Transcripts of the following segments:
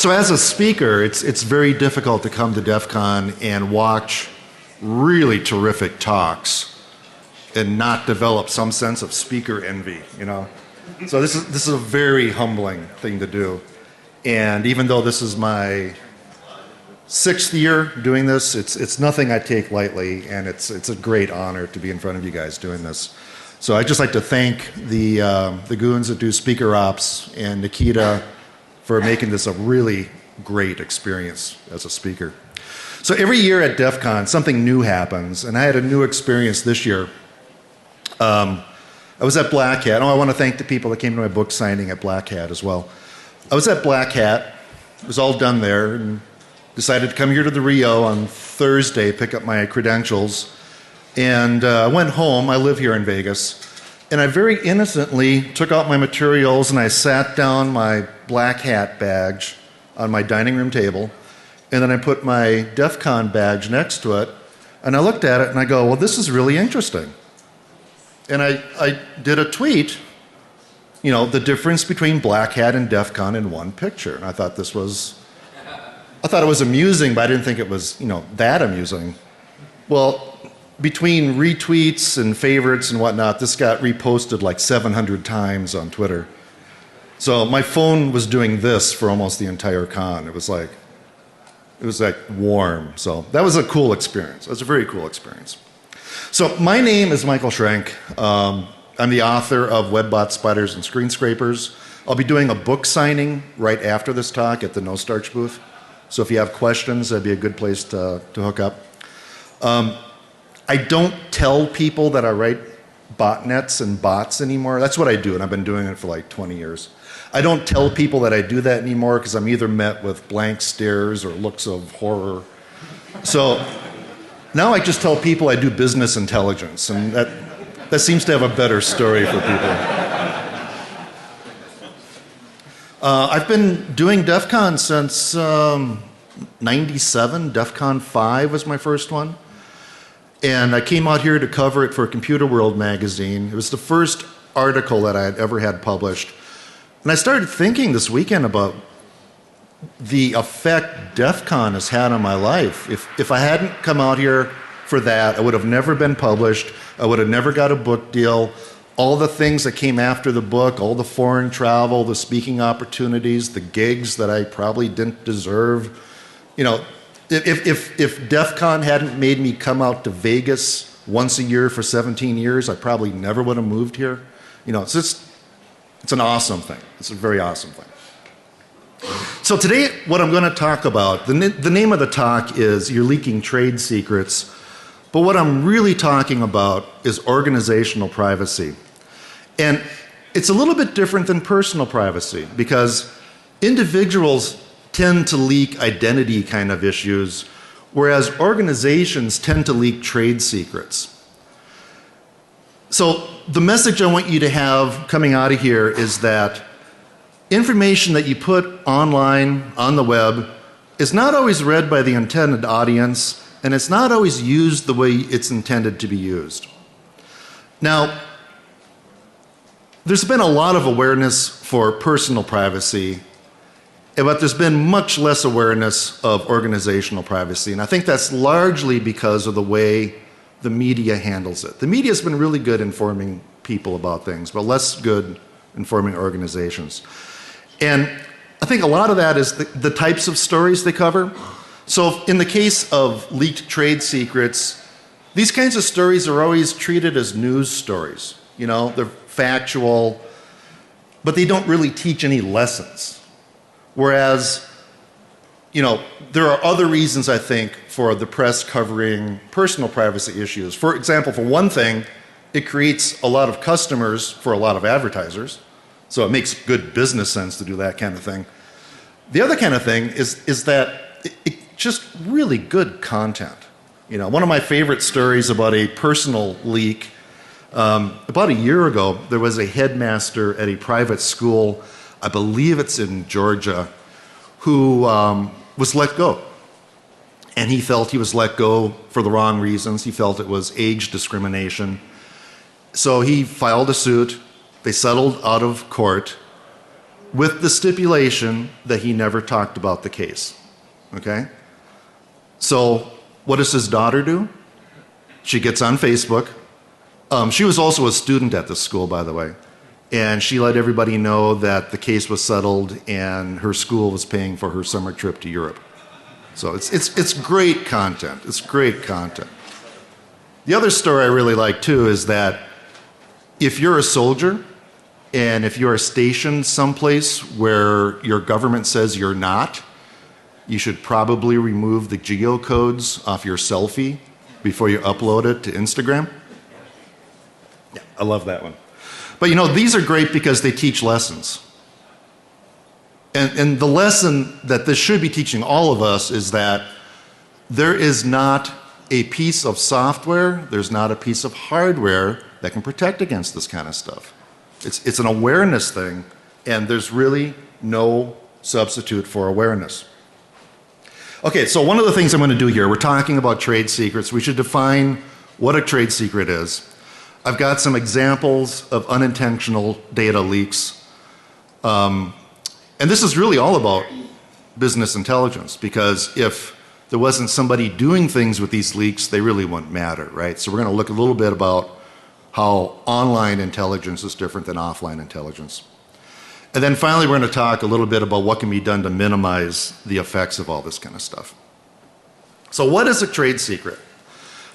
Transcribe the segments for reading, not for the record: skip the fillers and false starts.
So as a speaker, it's very difficult to come to Defcon and watch really terrific talks and not develop some sense of speaker envy, you know? So this is a very humbling thing to do. And even though this is my 6th year doing this, it's nothing I take lightly, and it's a great honor to be in front of you guys doing this. So I'd just like to thank the goons that do speaker ops and Nikita for making this a really great experience as a speaker. So every year at Defcon, something new happens, and I had a new experience this year. I was at Black Hat. Oh, I want to thank the people that came to my book signing at Black Hat as well. I was at Black Hat. It was all done there, and decided to come here to the Rio on Thursday, pick up my credentials, and I went home. I live here in Vegas, and I very innocently took out my materials and I sat down my Black Hat badge on my dining room table, and then I put my Defcon badge next to it, and I looked at it and I go, well, this is really interesting. And I did a tweet, you know, the difference between Black Hat and Defcon in one picture, and I thought it was amusing, but I didn't think it was, you know, that amusing. Well, between retweets and favorites and whatnot, this got reposted like 700 times on Twitter. So my phone was doing this for almost the entire con. It was like warm. So that was a cool experience. It was a very cool experience. So my name is Michael Schrenk. I'm the author of Webbots, Spiders, and Screen Scrapers. I'll be doing a book signing right after this talk at the No Starch booth. So if you have questions, that'd be a good place to hook up. I don't tell people that I write botnets and bots anymore. That's what I do, and I've been doing it for like 20 years. I don't tell people that I do that anymore because I'm either met with blank stares or looks of horror. So now I just tell people I do business intelligence, and that seems to have a better story for people. I've been doing Defcon since 97. Defcon 5 was my first one. And I came out here to cover it for Computer World magazine. It was the first article that I had ever had published. And I started thinking this weekend about the effect Defcon has had on my life. If I hadn't come out here for that, I would have never been published. I would have never got a book deal. All the things that came after the book, all the foreign travel, the speaking opportunities, the gigs that I probably didn't deserve. You know, if Defcon hadn't made me come out to Vegas once a year for 17 years, I probably never would have moved here. You know, it's an awesome thing. It's a very awesome thing. So today, what I'm going to talk about, the name of the talk is You're Leaking Trade Secrets, but what I'm really talking about is organizational privacy. And it's a little bit different than personal privacy because individuals tend to leak identity kind of issues, whereas organizations tend to leak trade secrets. So the message I want you to have coming out of here is that information that you put online, on the web, is not always read by the intended audience, and it's not always used the way it's intended to be used. Now, there's been a lot of awareness for personal privacy, but there's been much less awareness of organizational privacy, and I think that's largely because of the way the media handles it. The media has been really good informing people about things, but less good informing organizations. And I think a lot of that is the types of stories they cover. So in the case of leaked trade secrets, these kinds of stories are always treated as news stories. You know, they're factual, but they don't really teach any lessons. Whereas, you know, there are other reasons, I think, for the press covering personal privacy issues. For example, for one thing, it creates a lot of customers for a lot of advertisers. So it makes good business sense to do that kind of thing. The other kind of thing is that it's just really good content. You know, one of my favorite stories about a personal leak, about a year ago, there was a headmaster at a private school, I believe it's in Georgia, who was let go. And he felt he was let go for the wrong reasons. He felt it was age discrimination. So he filed a suit. They settled out of court. with the stipulation that he never talked about the case. Okay? So what does his daughter do? She gets on Facebook. She was also a student at this school, by the way. And she let everybody know that the case was settled and her school was paying for her summer trip to Europe. So it's great content. It's great content. The other story I really like, too, is that if you're a soldier and if you're stationed someplace where your government says you're not, you should probably remove the geocodes off your selfie before you upload it to Instagram. Yeah, I love that one. But these are great because they teach lessons. And the lesson that this should be teaching all of us is that there is not a piece of software, there's not a piece of hardware that can protect against this kind of stuff. It's an awareness thing, and there's really no substitute for awareness. Okay, so one of the things I'm going to do here, we're talking about trade secrets. We should define what a trade secret is. I've got some examples of unintentional data leaks. And this is really all about business intelligence, because if there wasn't somebody doing things with these leaks, they really wouldn't matter, right? So we're going to look a little bit about how online intelligence is different than offline intelligence. And then finally, we're going to talk a little bit about what can be done to minimize the effects of all this kind of stuff. So what is a trade secret?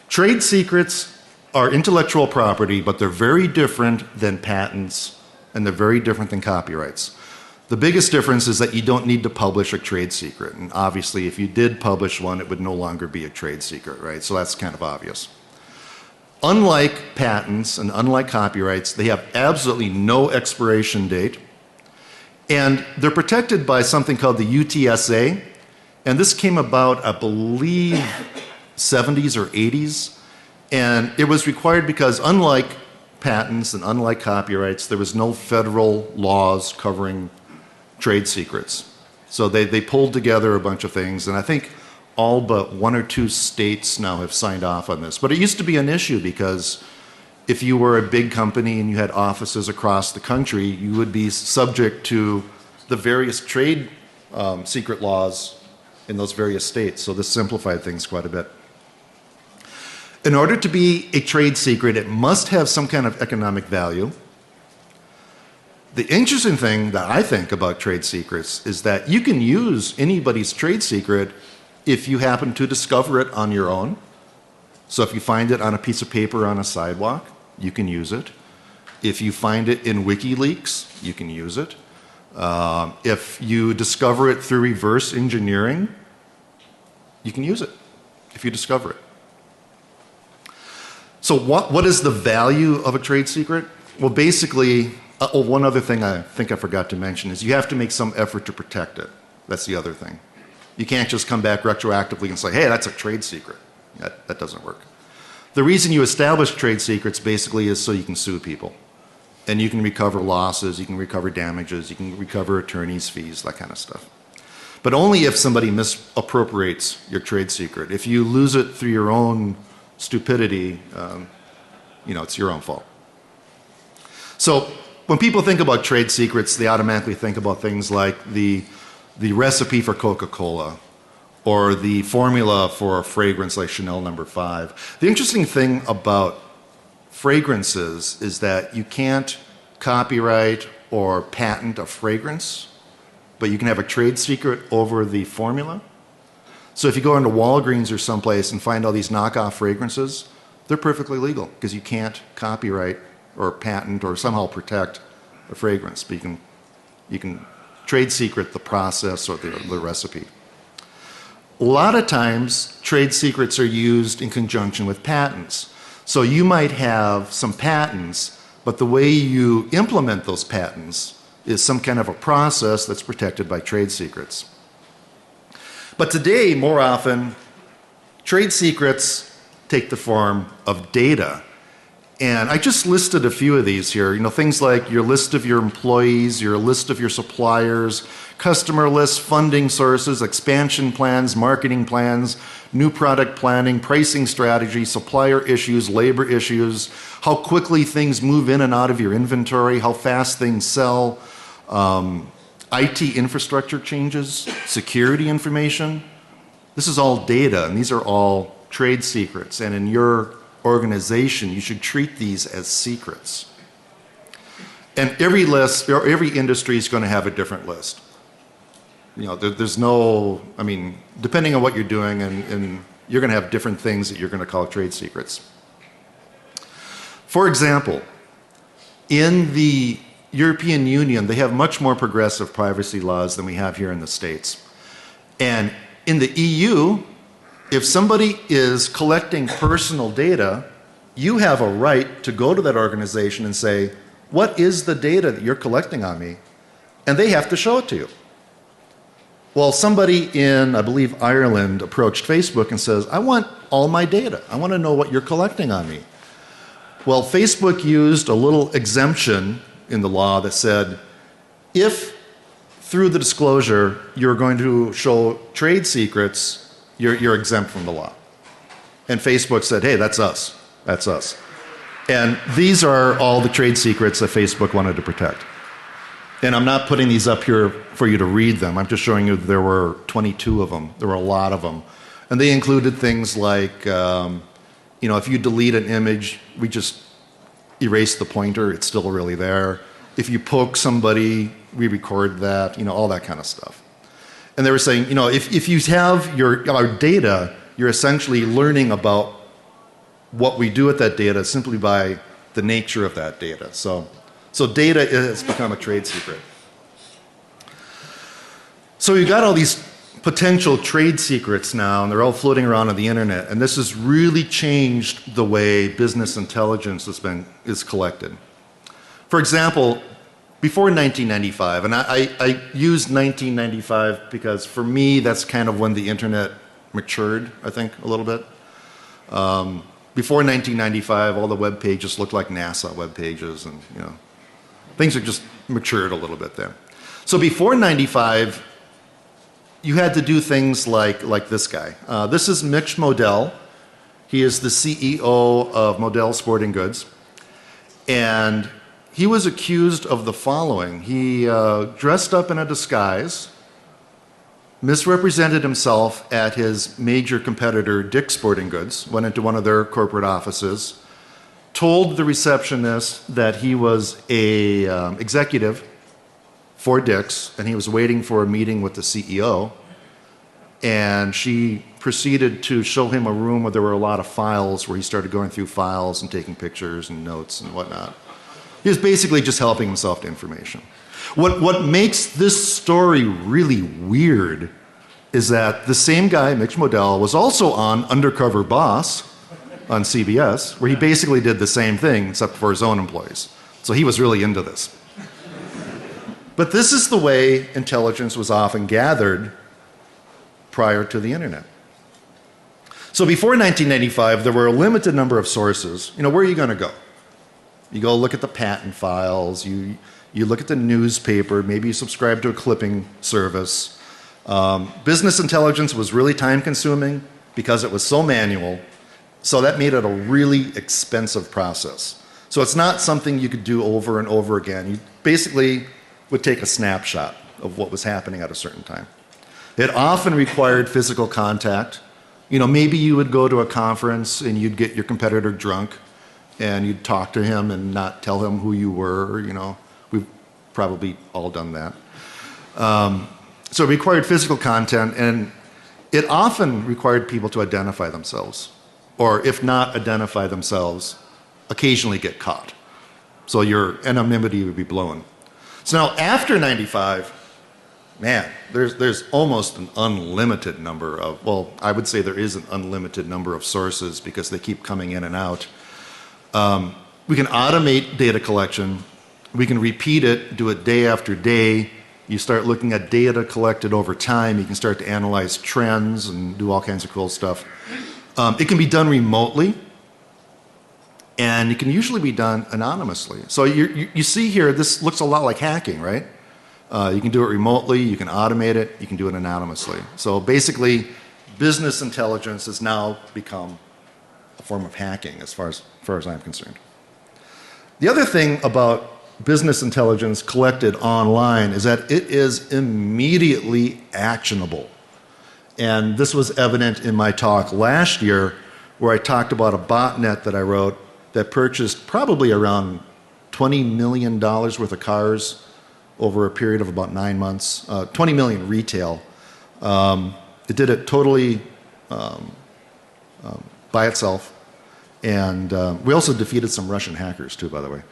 Trade secrets are intellectual property, but they're very different than patents, and they're very different than copyrights. The biggest difference is that you don't need to publish a trade secret. And obviously, if you did publish one, it would no longer be a trade secret, right? So that's kind of obvious. Unlike patents and unlike copyrights, they have absolutely no expiration date. And they're protected by something called the UTSA. And this came about, I believe, 70s or 80s. And it was required because unlike patents and unlike copyrights, there was no federal laws covering trade secrets. So they pulled together a bunch of things, and I think all but 1 or 2 states now have signed off on this. But it used to be an issue because if you were a big company and you had offices across the country, you would be subject to the various trade secret laws in those various states. So this simplified things quite a bit. In order to be a trade secret, it must have some kind of economic value. The interesting thing that I think about trade secrets is that you can use anybody's trade secret if you happen to discover it on your own. So if you find it on a piece of paper on a sidewalk, you can use it. If you find it in WikiLeaks, you can use it. If you discover it through reverse engineering, you can use it if you discover it. So what is the value of a trade secret? Well, basically, one other thing I think I forgot to mention is you have to make some effort to protect it. That's the other thing. You can't just come back retroactively and say, hey, that's a trade secret. That doesn't work. The reason you establish trade secrets basically is so you can sue people. And you can recover losses, you can recover damages, you can recover attorney's fees, that kind of stuff. But only if somebody misappropriates your trade secret. If you lose it through your own stupidity, it's your own fault. So when people think about trade secrets, they automatically think about things like the recipe for Coca-Cola or the formula for a fragrance like Chanel No. 5. The interesting thing about fragrances is that you can't copyright or patent a fragrance, but you can have a trade secret over the formula. So if you go into Walgreens or someplace and find all these knockoff fragrances, they're perfectly legal because you can't copyright or patent or somehow protect a fragrance, but you can trade secret the process or the recipe. A lot of times, trade secrets are used in conjunction with patents. So you might have some patents, but the way you implement those patents is some kind of a process that's protected by trade secrets. But today, more often, trade secrets take the form of data. And I just listed a few of these here. Things like your list of your employees, your list of your suppliers, customer lists, funding sources, expansion plans, marketing plans, new product planning, pricing strategy, supplier issues, labor issues, how quickly things move in and out of your inventory, how fast things sell, IT infrastructure changes, security information. This is all data, and these are all trade secrets. And in your organization, you should treat these as secrets. And every list, or every industry is going to have a different list. You know, there's no, I mean, depending on what you're doing, and you're going to have different things that you're going to call trade secrets. For example, in the European Union, they have much more progressive privacy laws than we have here in the States. And in the EU, if somebody is collecting personal data, you have a right to go to that organization and say, what is the data that you're collecting on me? And they have to show it to you. Well, somebody in, I believe, Ireland approached Facebook and says, I want all my data. I want to know what you're collecting on me. Well, Facebook used a little exemption in the law that said, if through the disclosure you're going to show trade secrets, you're exempt from the law. And Facebook said, hey, that's us. That's us. And these are all the trade secrets that Facebook wanted to protect. And I'm not putting these up here for you to read them. I'm just showing you there were 22 of them. There were a lot of them. And they included things like, you know, if you delete an image, we just erase the pointer. It's still really there. If you poke somebody, we record that, you know, all that kind of stuff. And they were saying, you know, if you have our data, you're essentially learning about what we do with that data simply by the nature of that data. So data has become a trade secret. So you've got all these potential trade secrets now, and they're all floating around on the internet, and this has really changed the way business intelligence is collected. For example, before 1995, and I used 1995 because for me that's kind of when the internet matured, I think, a little bit. Before 1995, all the web pages looked like NASA web pages, and you know, things have just matured a little bit there. So before 95, you had to do things like this guy. This is Mitch Modell. He is the CEO of Modell Sporting Goods. And he was accused of the following. He dressed up in a disguise, misrepresented himself at his major competitor, Dick's Sporting Goods, went into one of their corporate offices, told the receptionist that he was a executive for Dick's, and he was waiting for a meeting with the CEO, and she proceeded to show him a room where there were a lot of files, where he started going through files and taking pictures and notes and whatnot. He was basically just helping himself to information. What makes this story really weird is that the same guy, Mitch Modell, was also on Undercover Boss on CBS, where he basically did the same thing except for his own employees. So he was really into this. But this is the way intelligence was often gathered prior to the internet. So before 1995, there were a limited number of sources. You know, where are you going to go? You go look at the patent files, you look at the newspaper, maybe you subscribe to a clipping service. Business intelligence was really time consuming because it was so manual, so that made it a really expensive process. So it's not something you could do over and over again. You basically would take a snapshot of what was happening at a certain time. It often required physical contact. You know, maybe you would go to a conference and you'd get your competitor drunk and you'd talk to him and not tell him who you were, you know. We've probably all done that. So it required physical content, and it often required people to identify themselves, or if not identify themselves, occasionally get caught. So your anonymity would be blown. So now after 95, man, there's almost an unlimited number of, well, I would say there is an unlimited number of sources because they keep coming in and out. We can automate data collection. We can repeat it, do it day after day. You start looking at data collected over time. You can start to analyze trends and do all kinds of cool stuff. It can be done remotely, and it can usually be done anonymously. So you see here, this looks a lot like hacking, right? You can do it remotely, you can automate it, you can do it anonymously. So basically, business intelligence has now become a form of hacking as far as I'm concerned. The other thing about business intelligence collected online is that it is immediately actionable. And this was evident in my talk last year, where I talked about a botnet that I wrote that purchased probably around $20 million worth of cars over a period of about 9 months, 20 million retail. It did it totally by itself. And we also defeated some Russian hackers too, by the way.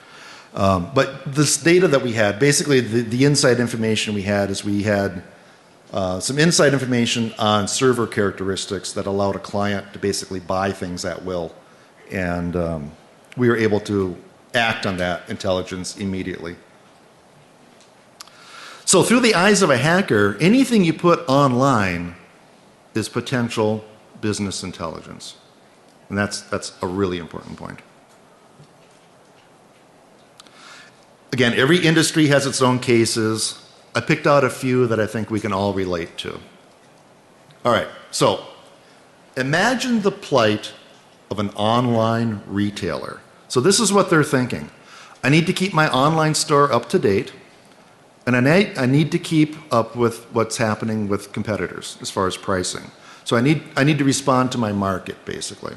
But this data that we had, basically the inside information we had is we had some inside information on server characteristics that allowed a client to basically buy things at will. And we were able to act on that intelligence immediately. So through the eyes of a hacker, anything you put online is potential business intelligence. And that's a really important point. Again, every industry has its own cases. I picked out a few that I think we can all relate to. All right, so imagine the plight of an online retailer. So this is what they're thinking. I need to keep my online store up to date, and I need to keep up with what's happening with competitors as far as pricing. So I need to respond to my market, basically.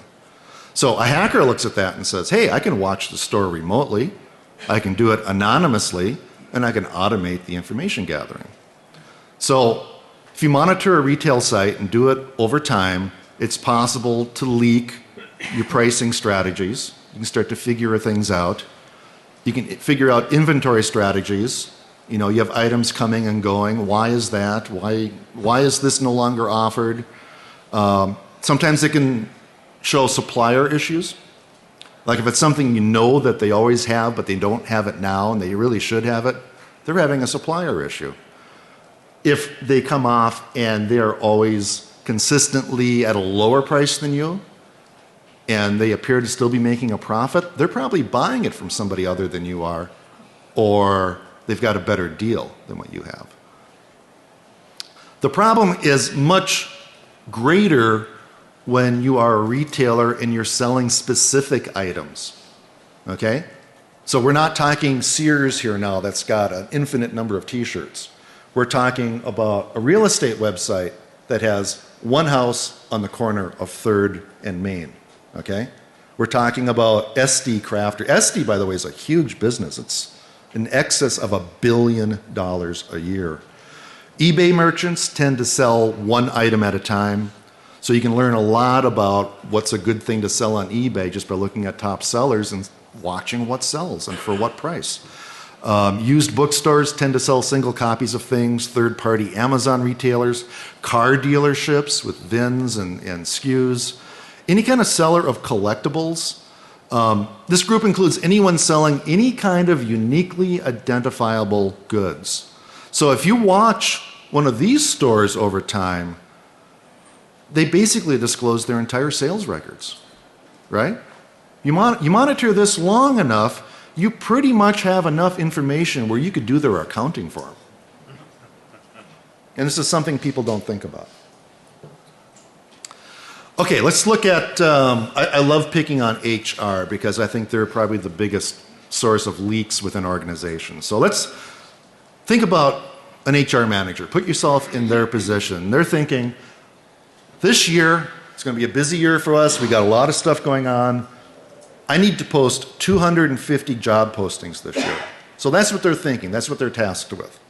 So a hacker looks at that and says, hey, I can watch the store remotely, I can do it anonymously, and I can automate the information gathering. So if you monitor a retail site and do it over time, it's possible to leak your pricing strategies. You can start to figure things out. You can figure out inventory strategies. You know, you have items coming and going. Why is that? Why is this no longer offered? Sometimes it can show supplier issues. Like if it's something you know that they always have, but they don't have it now and they really should have it, they're having a supplier issue. If they come off and they're always consistently at a lower price than you, and they appear to still be making a profit, they're probably buying it from somebody other than you are, or they've got a better deal than what you have. The problem is much greater when you are a retailer and you're selling specific items, okay? So we're not talking Sears here now that's got an infinite number of t-shirts. We're talking about a real estate website that has one house on the corner of 3rd and Main, okay? We're talking about SD Crafter. SD, by the way, is a huge business. It's in excess of $1 billion a year. eBay merchants tend to sell one item at a time. So you can learn a lot about what's a good thing to sell on eBay just by looking at top sellers and watching what sells and for what price. Used bookstores tend to sell single copies of things, third-party Amazon retailers, car dealerships with VINs and SKUs, any kind of seller of collectibles. This group includes anyone selling any kind of uniquely identifiable goods. So if you watch one of these stores over time, they basically disclose their entire sales records, right? You monitor this long enough, you pretty much have enough information where you could do their accounting for them. And this is something people don't think about. Okay, let's look at, I love picking on HR because I think they're probably the biggest source of leaks within organizations. So let's think about an HR manager. Put yourself in their position. They're thinking, this year, it's going to be a busy year for us. We got a lot of stuff going on. I need to post 250 job postings this year. So that's what they're thinking. That's what they're tasked with.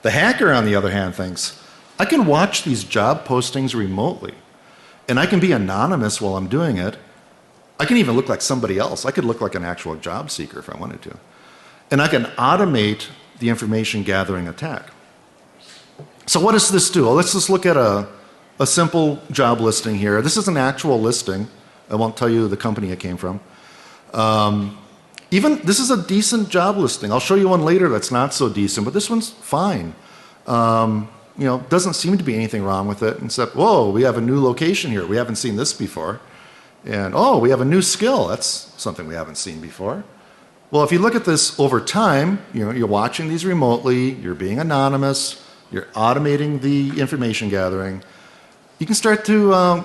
The hacker, on the other hand, thinks, I can watch these job postings remotely, and I can be anonymous while I'm doing it. I can even look like somebody else. I could look like an actual job seeker if I wanted to. And I can automate the information gathering attack. So what does this do? Well, let's just look at a simple job listing here. This is an actual listing. I won't tell you the company it came from. Even this is a decent job listing. I'll show you one later that's not so decent, but this one's fine. You know, doesn't seem to be anything wrong with it, except, whoa, we have a new location here. We haven't seen this before. And, oh, we have a new skill. That's something we haven't seen before. Well, if you look at this over time, you know, you're watching these remotely, you're being anonymous, you're automating the information gathering. You can start to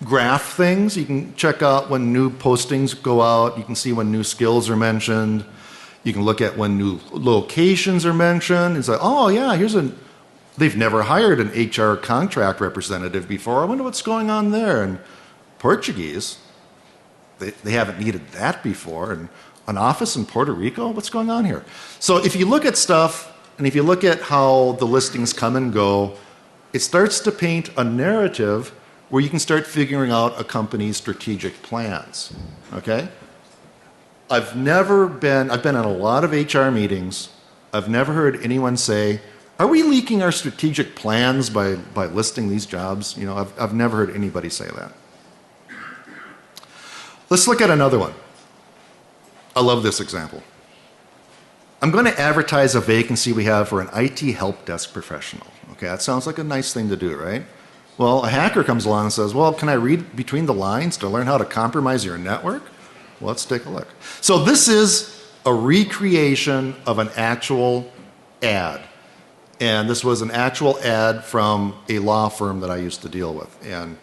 graph things. You can check out when new postings go out. You can see when new skills are mentioned. You can look at when new locations are mentioned. It's like, oh yeah, they've never hired an HR contract representative before. I wonder what's going on there. And Portuguese, they haven't needed that before. And an office in Puerto Rico, what's going on here? So if you look at stuff, and if you look at how the listings come and go, it starts to paint a narrative where you can start figuring out a company's strategic plans, okay? I've been in a lot of HR meetings. I've never heard anyone say, are we leaking our strategic plans by listing these jobs? You know, I've never heard anybody say that. Let's look at another one. I love this example. I'm going to advertise a vacancy we have for an IT help desk professional. Okay, that sounds like a nice thing to do, right? Well, a hacker comes along and says, well, can I read between the lines to learn how to compromise your network? Well, let's take a look. So this is a recreation of an actual ad. And this was an actual ad from a law firm that I used to deal with. And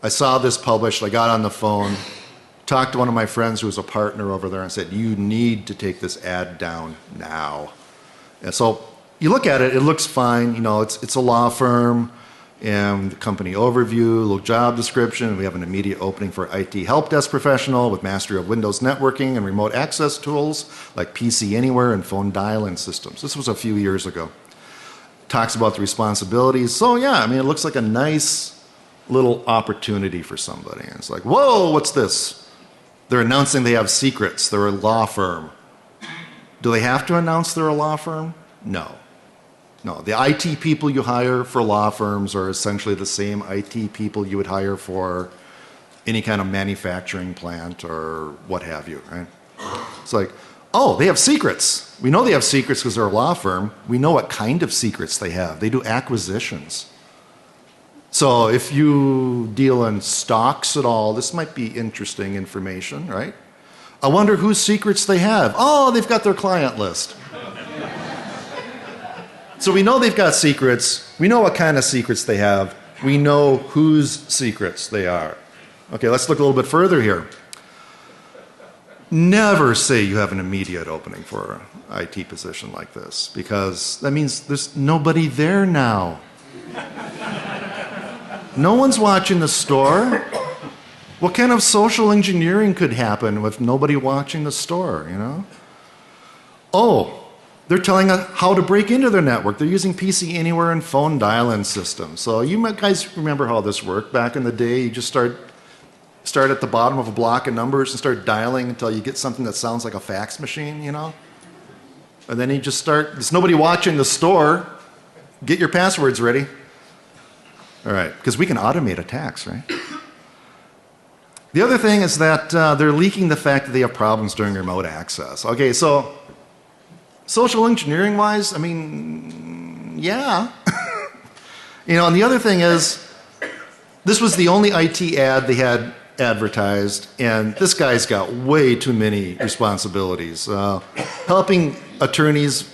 I saw this published. I got on the phone, talked to one of my friends who was a partner over there and said, you need to take this ad down now. And so you look at it, it looks fine. You know, it's a law firm. And the company overview, little job description. We have an immediate opening for IT help desk professional with mastery of Windows networking and remote access tools like PC Anywhere and phone dial-in systems. This was a few years ago. Talks about the responsibilities. So yeah, I mean, it looks like a nice little opportunity for somebody. And it's like, whoa, what's this? They're announcing they have secrets. They're a law firm. Do they have to announce they're a law firm? No. No, the IT people you hire for law firms are essentially the same IT people you would hire for any kind of manufacturing plant or what have you, right? It's like, oh, they have secrets. We know they have secrets because they're a law firm. We know what kind of secrets they have. They do acquisitions. So if you deal in stocks at all, this might be interesting information, right? I wonder whose secrets they have. Oh, they've got their client list. So we know they've got secrets. We know what kind of secrets they have. We know whose secrets they are. Okay, let's look a little bit further here. Never say you have an immediate opening for an IT position like this, because that means there's nobody there now. No one's watching the store. What kind of social engineering could happen with nobody watching the store, you know? Oh, they're telling us how to break into their network. They're using PC Anywhere and phone dial-in systems. So you guys remember how this worked back in the day? You just start at the bottom of a block of numbers and start dialing until you get something that sounds like a fax machine, you know? And then you just start, there's nobody watching the store. Get your passwords ready. All right, because we can automate attacks, right? The other thing is that they're leaking the fact that they have problems during remote access. Okay, so social engineering wise, I mean, yeah. You know, and the other thing is, this was the only IT ad they had advertised, and this guy's got way too many responsibilities. Helping attorneys,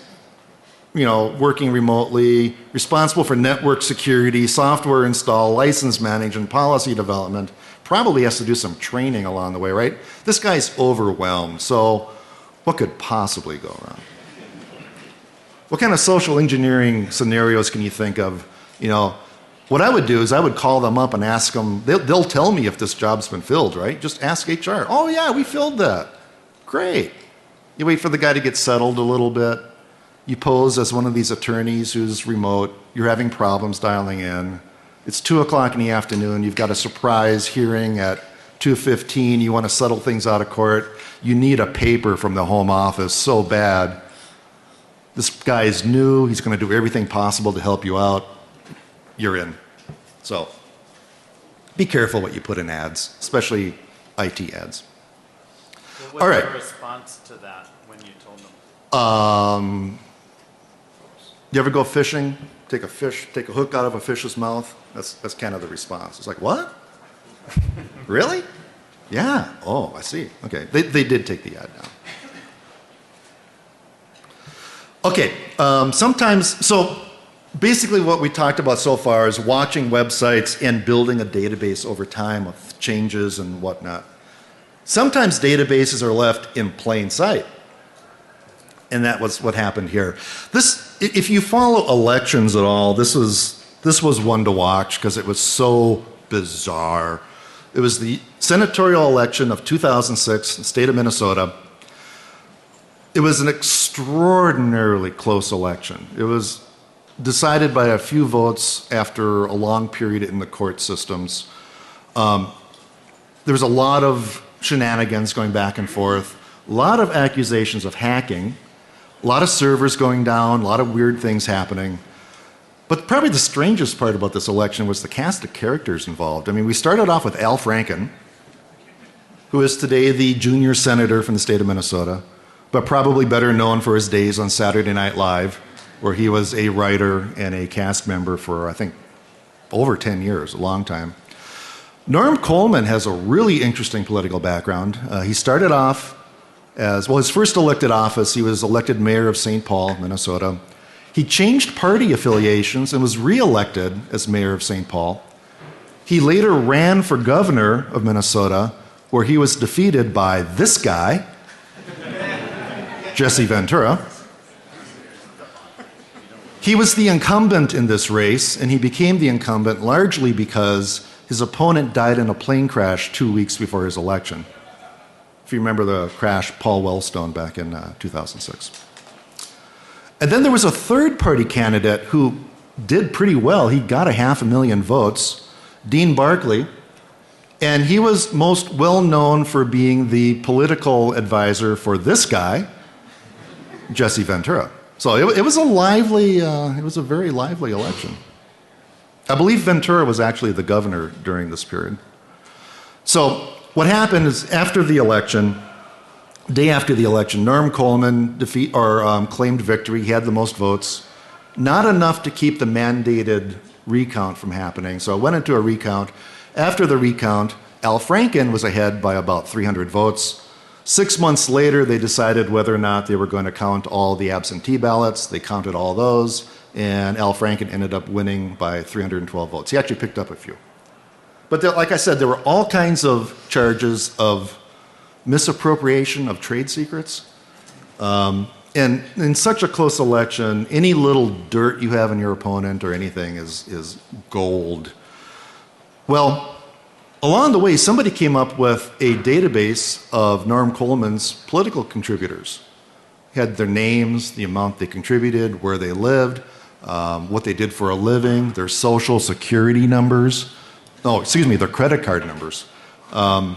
you know, working remotely, responsible for network security, software install, license management, policy development. Probably has to do some training along the way, right? This guy's overwhelmed, so what could possibly go wrong? What kind of social engineering scenarios can you think of? You know, what I would do is I would call them up and ask them, they'll tell me if this job's been filled, right? Just ask HR. Oh yeah, we filled that. Great. You wait for the guy to get settled a little bit. You pose as one of these attorneys who's remote. You're having problems dialing in. It's 2 o'clock in the afternoon. You've got a surprise hearing at 2:15. You want to settle things out of court. You need a paper from the home office so bad. This guy is new. He's going to do everything possible to help you out. You're in. So be careful what you put in ads, especially IT ads. What was all right. their response to that when you told them? You ever go fishing? Take a hook out of a fish's mouth? That's kind of the response. It's like, what? Really? Yeah. Oh, I see. Okay. They did take the ad down. Okay, sometimes, so basically what we talked about so far is watching websites and building a database over time of changes and whatnot. Sometimes databases are left in plain sight. And that was what happened here. This, if you follow elections at all, this was one to watch because it was so bizarre. It was the senatorial election of 2006 in the state of Minnesota. It was an extraordinarily close election. It was decided by a few votes after a long period in the court systems. There was a lot of shenanigans going back and forth, a lot of accusations of hacking, a lot of servers going down, a lot of weird things happening. But probably the strangest part about this election was the cast of characters involved. I mean, we started off with Al Franken, who is today the junior senator from the state of Minnesota, but probably better known for his days on Saturday Night Live, where he was a writer and a cast member for, I think, over 10 years, a long time. Norm Coleman has a really interesting political background. He started off as, well, his first elected office, he was elected mayor of St. Paul, Minnesota. He changed party affiliations and was reelected as mayor of St. Paul. He later ran for governor of Minnesota, where he was defeated by this guy, Jesse Ventura. He was the incumbent in this race, and he became the incumbent largely because his opponent died in a plane crash 2 weeks before his election. If you remember the crash, Paul Wellstone back in 2006. And then there was a third-party candidate who did pretty well. He got 500,000 votes, Dean Barkley, and he was most well known for being the political advisor for this guy, Jesse Ventura. So it was a very lively election. I believe Ventura was actually the governor during this period. So what happened is after the election, day after the election, Norm Coleman claimed victory. He had the most votes. Not enough to keep the mandated recount from happening. So it went into a recount. After the recount, Al Franken was ahead by about 300 votes. 6 months later, they decided whether or not they were going to count all the absentee ballots. They counted all those, and Al Franken ended up winning by 312 votes. He actually picked up a few. But like I said, there were all kinds of charges of misappropriation of trade secrets. And in such a close election, any little dirt you have on your opponent or anything is gold. Well, along the way, somebody came up with a database of Norm Coleman's political contributors. He had their names, the amount they contributed, where they lived, what they did for a living, their social security numbers. Their credit card numbers. And,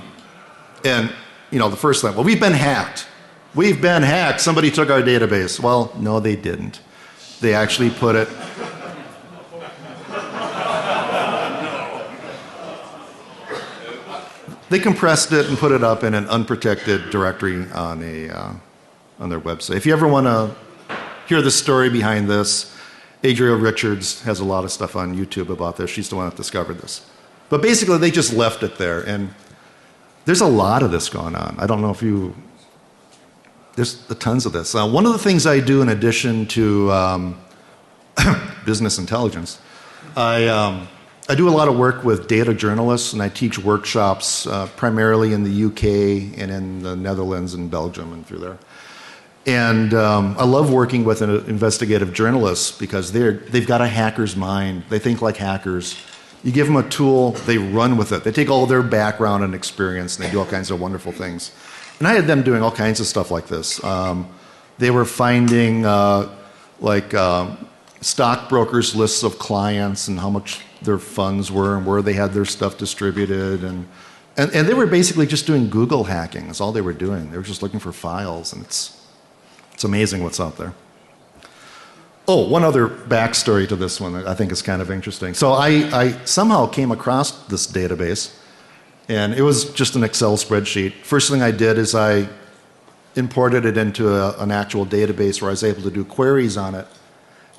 the first thing, well, we've been hacked. We've been hacked. Somebody took our database. Well, no, they didn't. They actually put it... They compressed it and put it up in an unprotected directory on their website. If you ever want to hear the story behind this, Adria Richards has a lot of stuff on YouTube about this. She's the one that discovered this. But basically, they just left it there. And there's a lot of this going on. I don't know if there's tons of this. One of the things I do in addition to business intelligence, I do a lot of work with data journalists, and I teach workshops primarily in the UK and in the Netherlands and Belgium and through there. And I love working with investigative journalists because they've got a hacker's mind. They think like hackers. You give them a tool, they run with it. They take all their background and experience, and they do all kinds of wonderful things. And I had them doing all kinds of stuff like this. They were finding stockbrokers' lists of clients and how much their funds were and where they had their stuff distributed. And they were basically just doing Google hacking. That's all they were doing. They were just looking for files, and it's amazing what's out there. Oh, one other backstory to this one that I think is kind of interesting. So I somehow came across this database, and it was just an Excel spreadsheet. First thing I did is I imported it into an actual database where I was able to do queries on it.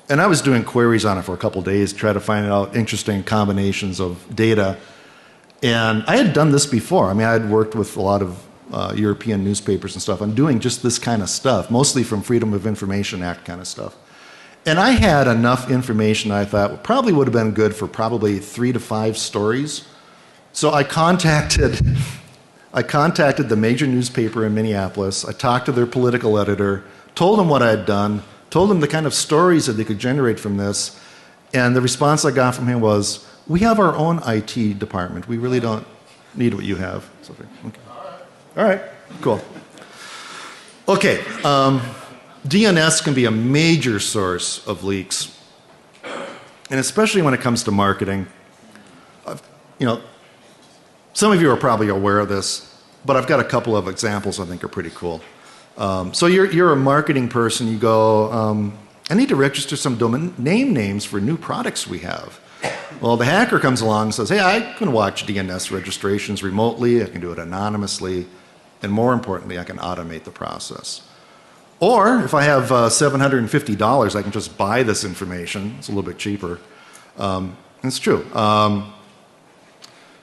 And I was doing queries on it for a couple days, try to find out interesting combinations of data. And I had done this before. I mean, I had worked with a lot of European newspapers and stuff on doing just this kind of stuff, mostly from Freedom of Information Act kind of stuff. And I had enough information I thought probably would have been good for probably 3 to 5 stories. So I contacted the major newspaper in Minneapolis. I talked to their political editor, told them what I had done, told them the kind of stories that they could generate from this, and the response I got from him was, we have our own IT department. We really don't need what you have. So, okay. All right, cool. Okay, DNS can be a major source of leaks, and especially when it comes to marketing. You know, some of you are probably aware of this, but I've got a couple of examples I think are pretty cool. So you're a marketing person, you go, I need to register some domain names for new products we have. Well, the hacker comes along and says, hey, I can watch DNS registrations remotely, I can do it anonymously, and more importantly, I can automate the process. Or if I have $750, I can just buy this information. It's a little bit cheaper. It's true.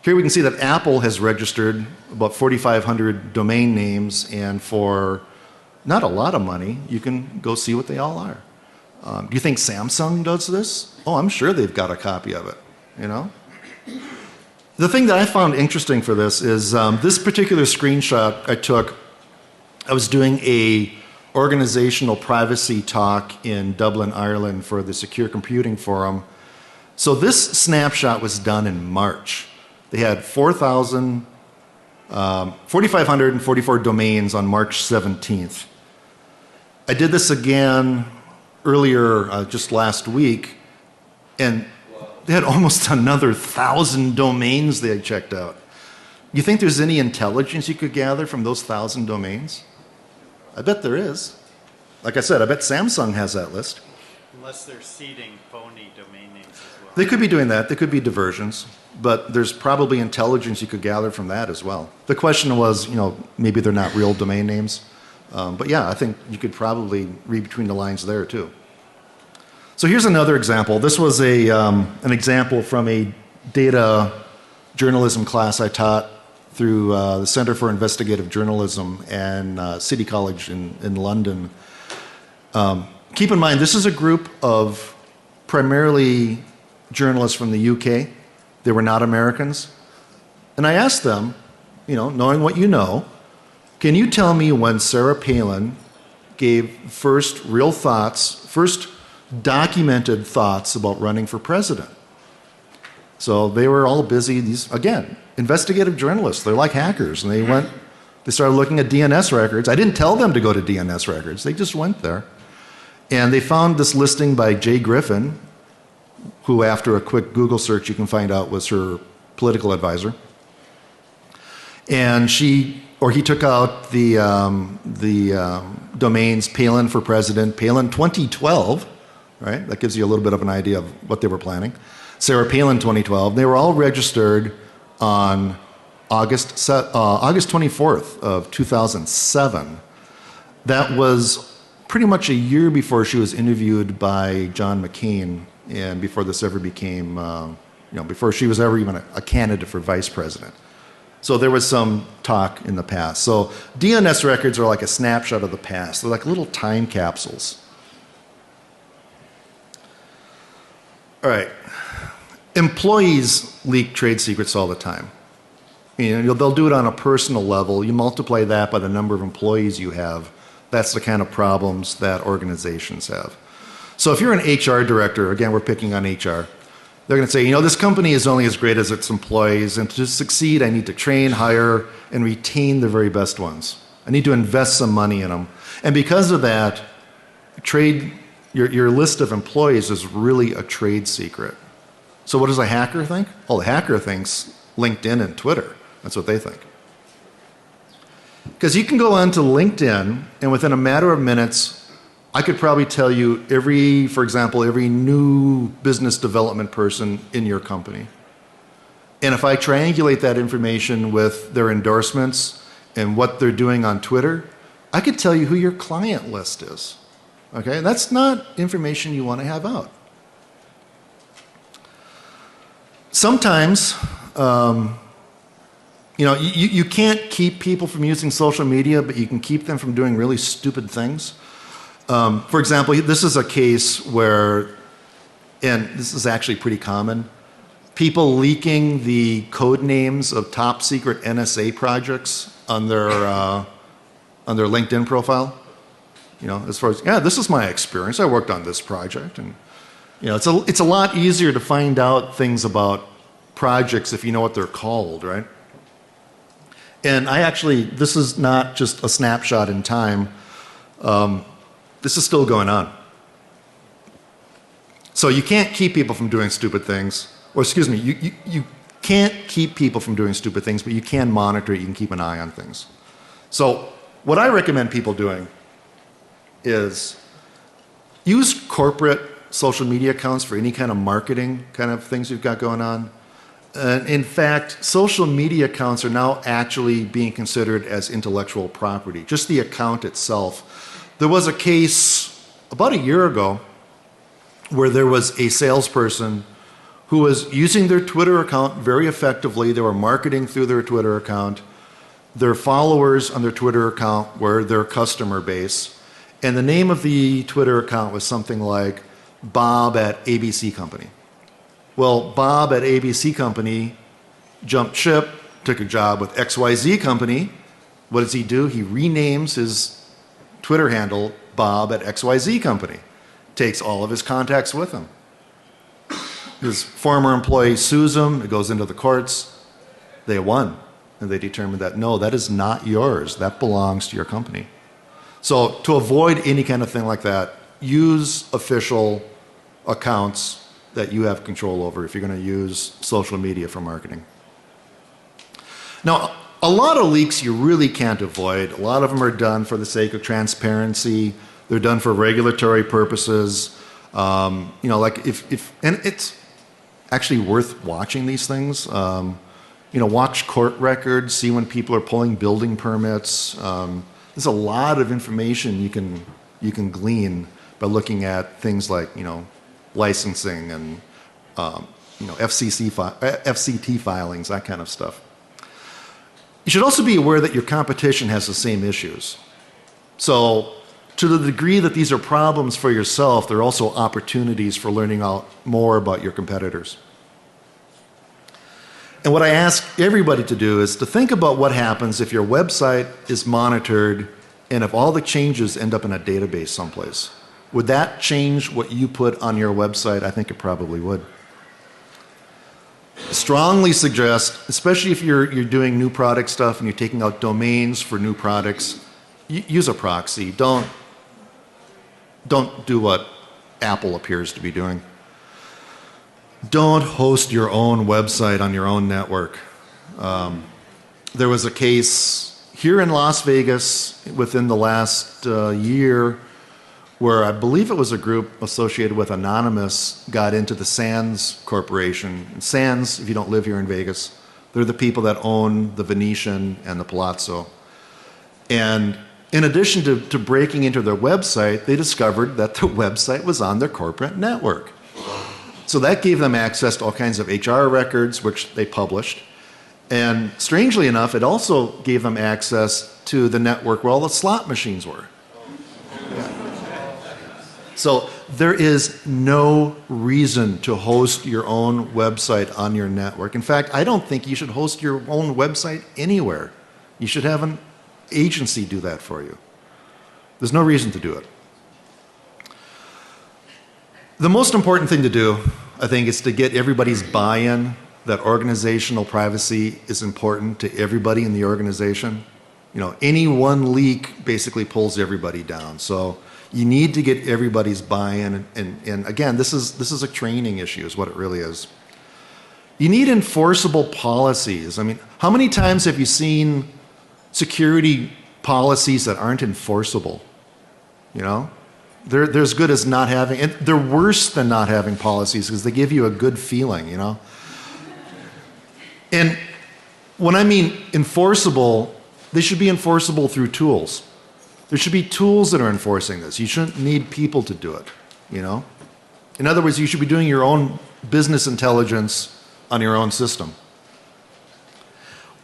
Here we can see that Apple has registered about 4,500 domain names, and for not a lot of money, you can go see what they all are. Do you think Samsung does this? Oh, I'm sure they've got a copy of it, you know? The thing that I found interesting for this is this particular screenshot I took. I was doing a organizational privacy talk in Dublin, Ireland for the Secure Computing Forum. So this snapshot was done in March. They had 4,544 domains on March 17th. I did this again earlier, just last week, and they had almost another 1,000 domains they had checked out. You think there's any intelligence you could gather from those 1,000 domains? I bet there is. Like I said, I bet Samsung has that list. Unless they're seeding phony domain names as well. They could be doing that. They could be diversions. But there's probably intelligence you could gather from that as well. The question was, you know, maybe they're not real domain names. But yeah, I think you could probably read between the lines there too. So here's another example. This was an example from a data journalism class I taught through the Center for Investigative Journalism and City College in London. Keep in mind, this is a group of primarily journalists from the UK. They were not Americans. And I asked them, you know, knowing what you know, can you tell me when Sarah Palin gave first real thoughts, first documented thoughts about running for president? So they were all busy, these, again, investigative journalists. They're like hackers. And they started looking at DNS records. I didn't tell them to go to DNS records. They just went there. And they found this listing by Jay Griffin, who after a quick Google search you can find out was her political advisor. And he took out the domains Palin for President, Palin 2012, right? That gives you a little bit of an idea of what they were planning. Sarah Palin 2012. They were all registered on August 24th of 2007. That was pretty much a year before she was interviewed by John McCain, and before this ever became, before she was ever even a candidate for vice president. So there was some talk in the past. So DNS records are like a snapshot of the past. They're like little time capsules. All right. Employees leak trade secrets all the time. You know, they'll do it on a personal level. You multiply that by the number of employees you have. That's the kind of problems that organizations have. So if you're an HR director, again, we're picking on HR, they're going to say, you know, this company is only as great as its employees, and to succeed, I need to train, hire, and retain the very best ones. I need to invest some money in them. And because of that, your list of employees is really a trade secret. So what does a hacker think? Well, the hacker thinks LinkedIn and Twitter. That's what they think. Because you can go onto LinkedIn, and within a matter of minutes, I could probably tell you for example, every new business development person in your company. And if I triangulate that information with their endorsements and what they're doing on Twitter, I could tell you who your client list is. Okay? That's not information you want to have out. Sometimes, you can't keep people from using social media, but you can keep them from doing really stupid things. For example, this is a case where, and this is actually pretty common, people leaking the code names of top secret NSA projects on their LinkedIn profile. You know, as far as, yeah, this is my experience. I worked on this project. And, you know, it's a lot easier to find out things about projects if you know what they're called, right? And this is not just a snapshot in time. This is still going on. So you can't keep people from doing stupid things. Or excuse me, you can't keep people from doing stupid things, but you can monitor it, you can keep an eye on things. So what I recommend people doing is use corporate social media accounts for any kind of marketing kind of things you've got going on. In fact, social media accounts are now actually being considered as intellectual property, just the account itself. There was a case about a year ago where there was a salesperson who was using their Twitter account very effectively. They were marketing through their Twitter account. Their followers on their Twitter account were their customer base. And the name of the Twitter account was something like Bob at ABC Company. Well, Bob at ABC Company jumped ship, took a job with XYZ Company. What does he do? He renames his Twitter handle Bob at XYZ Company. Takes all of his contacts with him. His former employee sues him. It goes into the courts. They won. And they determined that, no, that is not yours. That belongs to your company. So to avoid any kind of thing like that, use official accounts that you have control over if you're going to use social media for marketing. Now, a lot of leaks you really can't avoid. A lot of them are done for the sake of transparency. They're done for regulatory purposes. You know, like and it's actually worth watching these things. You know, watch court records, see when people are pulling building permits. There's a lot of information you can glean by looking at things like, you know, licensing and you know, FCT filings, that kind of stuff. You should also be aware that your competition has the same issues. So to the degree that these are problems for yourself, they're also opportunities for learning out more about your competitors. And what I ask everybody to do is to think about what happens if your website is monitored and if all the changes end up in a database someplace. Would that change what you put on your website? I think it probably would. I strongly suggest, especially if you're doing new product stuff and you're taking out domains for new products, use a proxy. Don't do what Apple appears to be doing. Don't host your own website on your own network. There was a case here in Las Vegas within the last year where I believe it was a group associated with Anonymous got into the Sands Corporation. And Sands, if you don't live here in Vegas, they're the people that own the Venetian and the Palazzo. And in addition to breaking into their website, they discovered that the website was on their corporate network. So that gave them access to all kinds of HR records, which they published. And strangely enough, it also gave them access to the network where all the slot machines were. Yeah. So there is no reason to host your own website on your network. In fact, I don't think you should host your own website anywhere. You should have an agency do that for you. There's no reason to do it. The most important thing to do, I think, is to get everybody's buy-in that organizational privacy is important to everybody in the organization. You know, any one leak basically pulls everybody down. So you need to get everybody's buy-in. And again, this is a training issue is what it really is. You need enforceable policies. I mean, how many times have you seen security policies that aren't enforceable? You know? They're as good as not having, and they're worse than not having policies because they give you a good feeling, you know? And when I mean enforceable, they should be enforceable through tools. There should be tools that are enforcing this. You shouldn't need people to do it, you know? In other words, you should be doing your own business intelligence on your own system.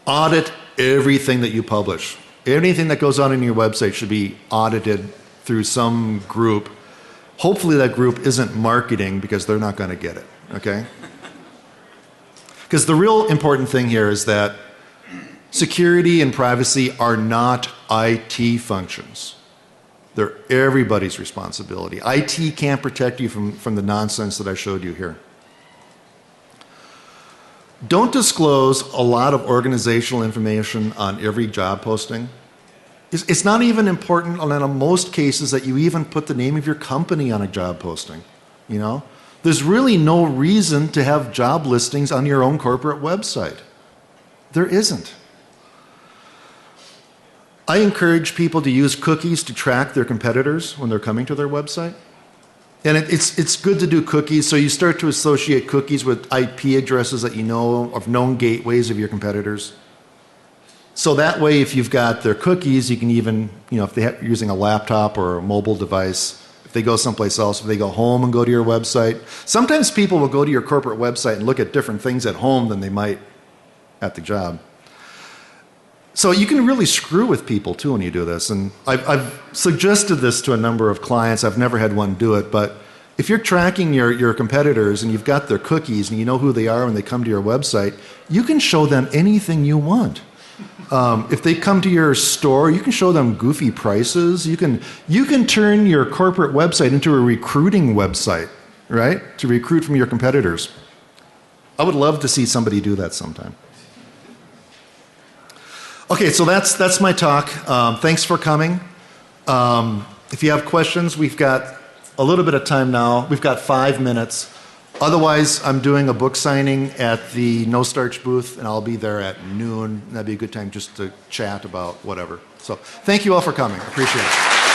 Audit everything that you publish. Anything that goes on in your website should be audited through some group. Hopefully that group isn't marketing because they're not going to get it, okay? Because the real important thing here is that security and privacy are not IT functions. They're everybody's responsibility. IT can't protect you from the nonsense that I showed you here. Don't disclose a lot of organizational information on every job posting. It's not even important in most cases that you even put the name of your company on a job posting. You know, there's really no reason to have job listings on your own corporate website. There isn't. I encourage people to use cookies to track their competitors when they're coming to their website. And it's good to do cookies, so you start to associate cookies with IP addresses that you know of known gateways of your competitors. So that way, if you've got their cookies, you can even, if they're using a laptop or a mobile device, if they go someplace else, if they go home and go to your website. Sometimes people will go to your corporate website and look at different things at home than they might at the job. So you can really screw with people too when you do this. And I've suggested this to a number of clients. I've never had one do it, but if you're tracking your competitors and you've got their cookies and you know who they are when they come to your website, you can show them anything you want. If they come to your store, you can show them goofy prices. You can turn your corporate website into a recruiting website, right? To recruit from your competitors. I would love to see somebody do that sometime. Okay, so that's my talk. Thanks for coming. If you have questions, we've got a little bit of time now. We've got 5 minutes. Otherwise, I'm doing a book signing at the No Starch booth, and I'll be there at noon. That'd be a good time just to chat about whatever. So thank you all for coming. Appreciate it.